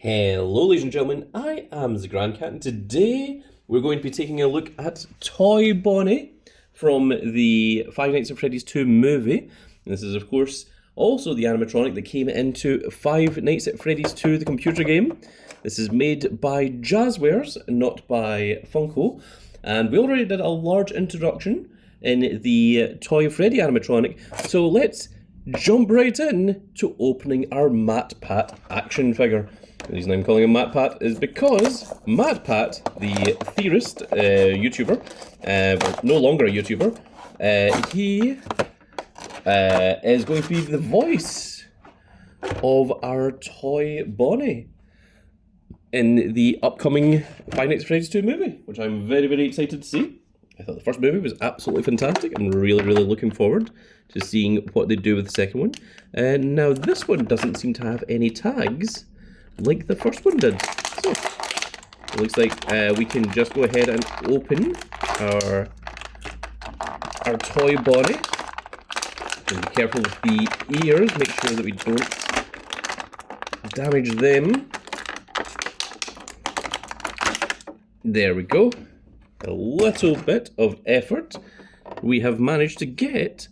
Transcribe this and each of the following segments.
Hello ladies and gentlemen, I am the Grand Cat and today we're going to be taking a look at Toy Bonnie from the Five Nights at Freddy's 2 movie. And this is of course also the animatronic that came into Five Nights at Freddy's 2, the computer game. This is made by Jazwares, not by Funko. And we already did a large introduction in the Toy Freddy animatronic, so let's jump right in to opening our Matt Pat action figure. The reason I'm calling him Matt Pat is because Matt Pat, the theorist YouTuber, no longer a YouTuber, he is going to be the voice of our Toy Bonnie in the upcoming Five Nights at Freddy's 2 movie, which I'm very, very excited to see. I thought the first movie was absolutely fantastic. I'm really, really looking forward to seeing what they do with the second one. Now, this one doesn't seem to have any tags like the first one did. So, it looks like we can just go ahead and open our Toy Bonnie. Be careful with the ears, make sure that we don't damage them. There we go. A little bit of effort. We have managed to get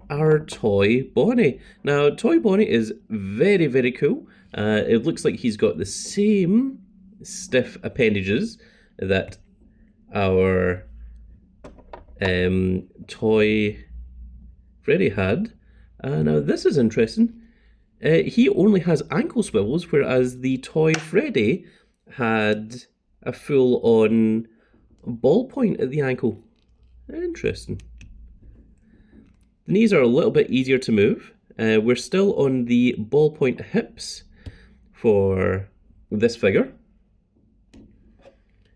our Toy Bonnie. Now, Toy Bonnie is very, very cool. It looks like he's got the same stiff appendages that our Toy Freddy had. Now, this is interesting. He only has ankle swivels, whereas the Toy Freddy had a full-on ballpoint at the ankle. Interesting. The knees are a little bit easier to move. We're still on the ballpoint hips for this figure.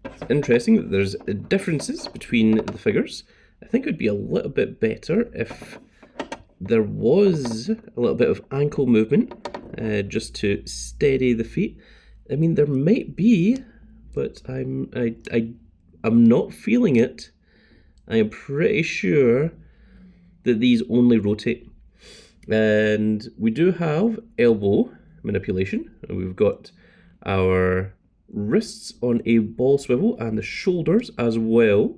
It's interesting that there's differences between the figures. I think it would be a little bit better if there was a little bit of ankle movement just to steady the feet. I mean, there might be, but I'm not feeling it. I am pretty sure that these only rotate. And we do have elbow manipulation. And we've got our wrists on a ball swivel and the shoulders as well,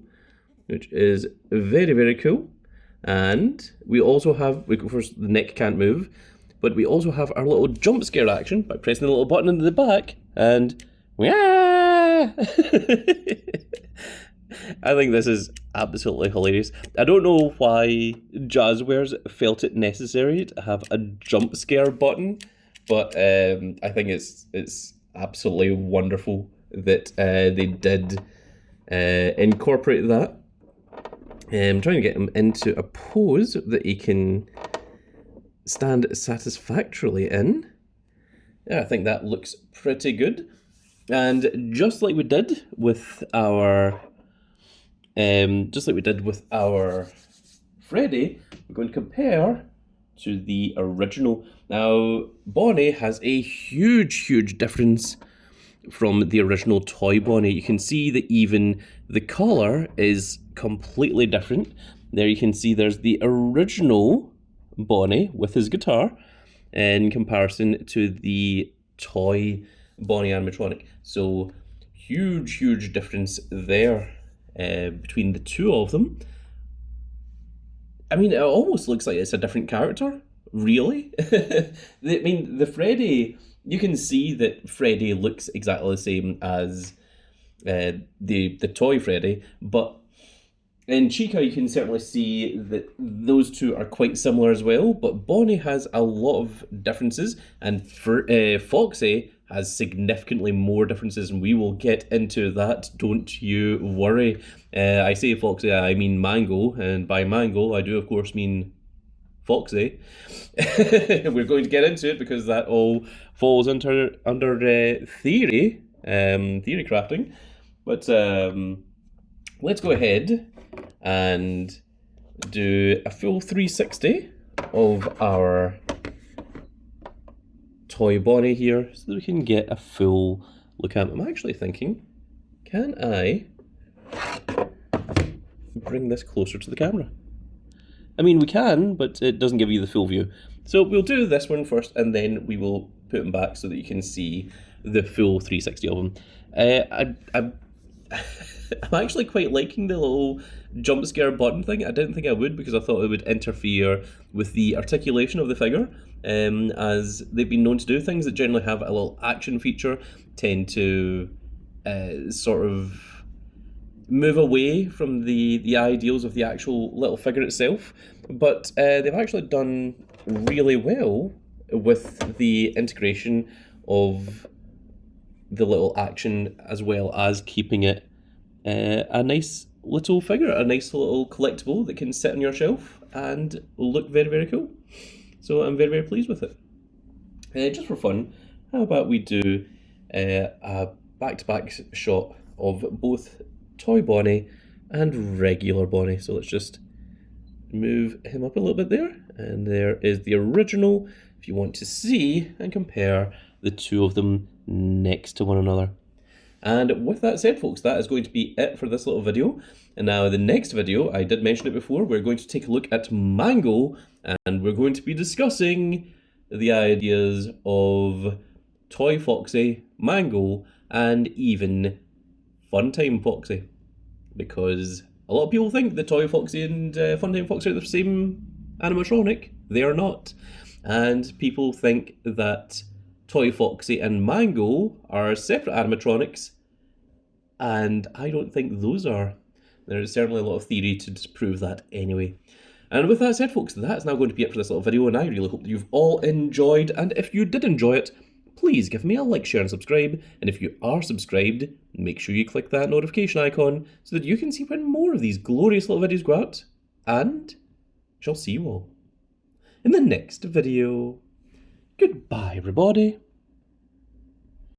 which is very, very cool. And we also have, of course, the neck can't move, but we also have our little jump scare action by pressing the little button in the back and I think this is absolutely hilarious. I don't know why Jazwares felt it necessary to have a jump scare button, but I think it's absolutely wonderful that they did incorporate that. I'm trying to get him into a pose that he can stand satisfactorily in. Yeah, I think that looks pretty good. And just like we did with our Freddy, we're going to compare to the original. Now, Bonnie has a huge, huge difference from the original Toy Bonnie. You can see that even the colour is completely different. There you can see there's the original Bonnie with his guitar in comparison to the Toy Bonnie animatronic. So huge, huge difference there between the two of them. I mean, it almost looks like it's a different character, really. I mean, the Freddy, you can see that Freddy looks exactly the same as the Toy Freddy, but in Chica you can certainly see that those two are quite similar as well, but Bonnie has a lot of differences, and Foxy has significantly more differences, and we will get into that, don't you worry. I say Foxy, I mean Mango, and by Mango I do of course mean Foxy. We're going to get into it because that all falls under theory crafting. But let's go ahead and do a full 360 of our Toy Bonnie here so that we can get a full look at him. I'm actually thinking, can I bring this closer to the camera? I mean, we can, but it doesn't give you the full view. So we'll do this one first, and then we will put them back so that you can see the full 360 of them. I'm actually quite liking the little jump scare button thing. I didn't think I would because I thought it would interfere with the articulation of the figure, as they've been known to do. Things that generally have a little action feature tend to sort of move away from the ideals of the actual little figure itself. But they've actually done really well with the integration of the little action, as well as keeping it a nice little figure, a nice little collectible that can sit on your shelf and look very, very cool. So I'm very, very pleased with it. Just for fun, how about we do a back-to-back shot of both Toy Bonnie and regular Bonnie. So let's just move him up a little bit there, and there is the original, if you want to see and compare the two of them next to one another. And with that said, folks, that is going to be it for this little video. And now the next video, I did mention it before, we're going to take a look at Mango, and we're going to be discussing the ideas of Toy Foxy, Mango, and even Funtime Foxy. Because a lot of people think that Toy Foxy and Funtime Foxy are the same animatronic. They are not. And people think that Toy Foxy and Mango are separate animatronics, and I don't think those are. There is certainly a lot of theory to disprove that anyway. And with that said, folks, that's now going to be it for this little video, and I really hope that you've all enjoyed, and if you did enjoy it, please give me a like, share, and subscribe, and if you are subscribed, make sure you click that notification icon so that you can see when more of these glorious little videos go out, and shall see you all in the next video. Goodbye, everybody.